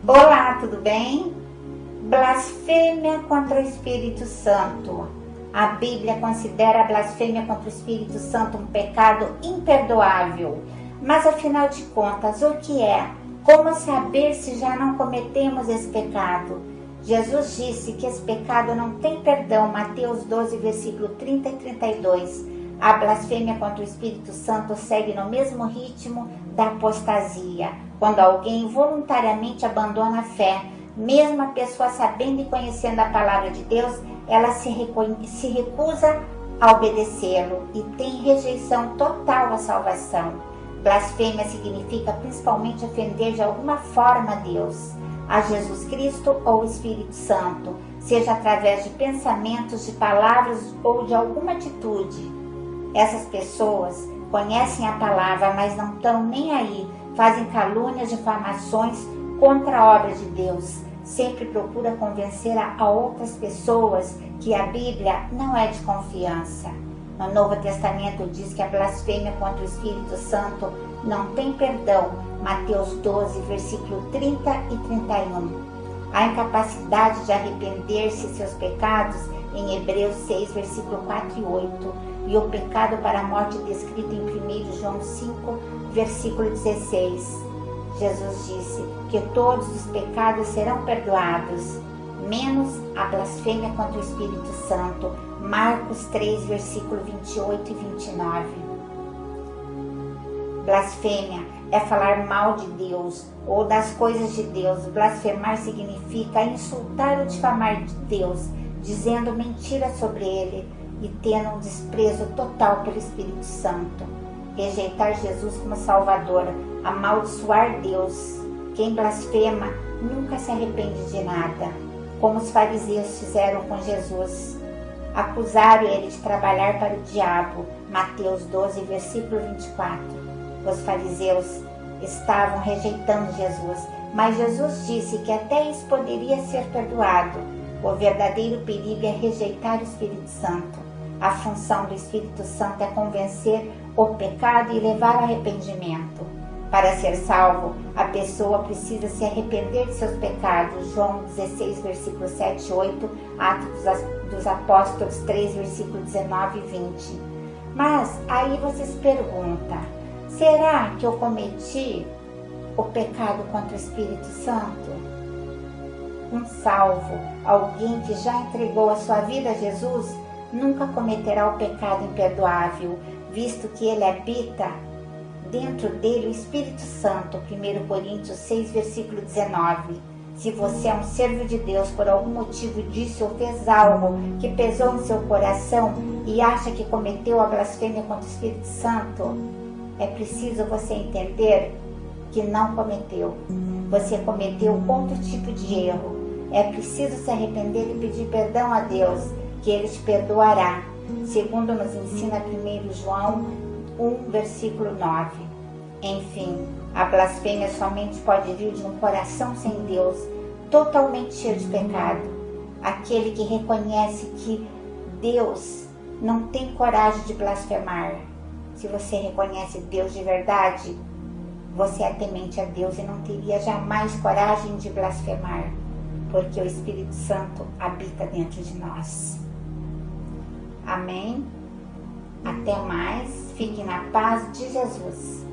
Olá, tudo bem? Blasfêmia contra o Espírito Santo. A Bíblia considera a blasfêmia contra o Espírito Santo um pecado imperdoável. Mas afinal de contas, o que é? Como saber se já não cometemos esse pecado? Jesus disse que esse pecado não tem perdão, Mateus 12, versículo 30 e 32. A blasfêmia contra o Espírito Santo segue no mesmo ritmo da apostasia, quando alguém voluntariamente abandona a fé. Mesmo a pessoa sabendo e conhecendo a palavra de Deus, ela se recusa a obedecê-lo e tem rejeição total à salvação. Blasfêmia significa principalmente ofender de alguma forma a Deus, a Jesus Cristo ou o Espírito Santo, seja através de pensamentos, de palavras ou de alguma atitude. Essas pessoas conhecem a palavra, mas não estão nem aí, fazem calúnias, difamações contra a obra de Deus. Sempre procura convencer a outras pessoas que a Bíblia não é de confiança. No Novo Testamento diz que a blasfêmia contra o Espírito Santo não tem perdão, Mateus 12, versículo 30 e 31. A incapacidade de arrepender-se de seus pecados em Hebreus 6, versículo 4 e 8, e o pecado para a morte descrito em 1 João 5, versículo 16. Jesus disse que todos os pecados serão perdoados, menos a blasfêmia contra o Espírito Santo, Marcos 3, versículo 28 e 29. Blasfêmia é falar mal de Deus ou das coisas de Deus. Blasfemar significa insultar ou difamar de Deus, dizendo mentiras sobre Ele e tendo um desprezo total pelo Espírito Santo. Rejeitar Jesus como Salvador, amaldiçoar Deus. Quem blasfema nunca se arrepende de nada, como os fariseus fizeram com Jesus. Acusaram ele de trabalhar para o diabo, Mateus 12, versículo 24. Os fariseus estavam rejeitando Jesus, mas Jesus disse que até isso poderia ser perdoado. O verdadeiro perigo é rejeitar o Espírito Santo. A função do Espírito Santo é convencer o pecado e levar ao arrependimento. Para ser salvo, a pessoa precisa se arrepender de seus pecados. João 16, versículo 7 e 8, Atos dos Apóstolos 3, versículo 19 e 20. Mas aí você se pergunta, será que eu cometi o pecado contra o Espírito Santo? Um salvo, alguém que já entregou a sua vida a Jesus, nunca cometerá o pecado imperdoável, visto que ele habita dentro dele o Espírito Santo. 1 Coríntios 6, versículo 19. Se você é um servo de Deus, por algum motivo disse ou fez algo que pesou em seu coração e acha que cometeu a blasfêmia contra o Espírito Santo, é preciso você entender que não cometeu. Você cometeu outro tipo de erro. É preciso se arrepender e pedir perdão a Deus, que Ele te perdoará, segundo nos ensina 1 João 1, versículo 9. Enfim, a blasfêmia somente pode vir de um coração sem Deus, totalmente cheio de pecado. Aquele que reconhece que Deus não tem coragem de blasfemar. Se você reconhece Deus de verdade, você é temente a Deus e não teria jamais coragem de blasfemar, porque o Espírito Santo habita dentro de nós. Amém? Até mais. Fique na paz de Jesus.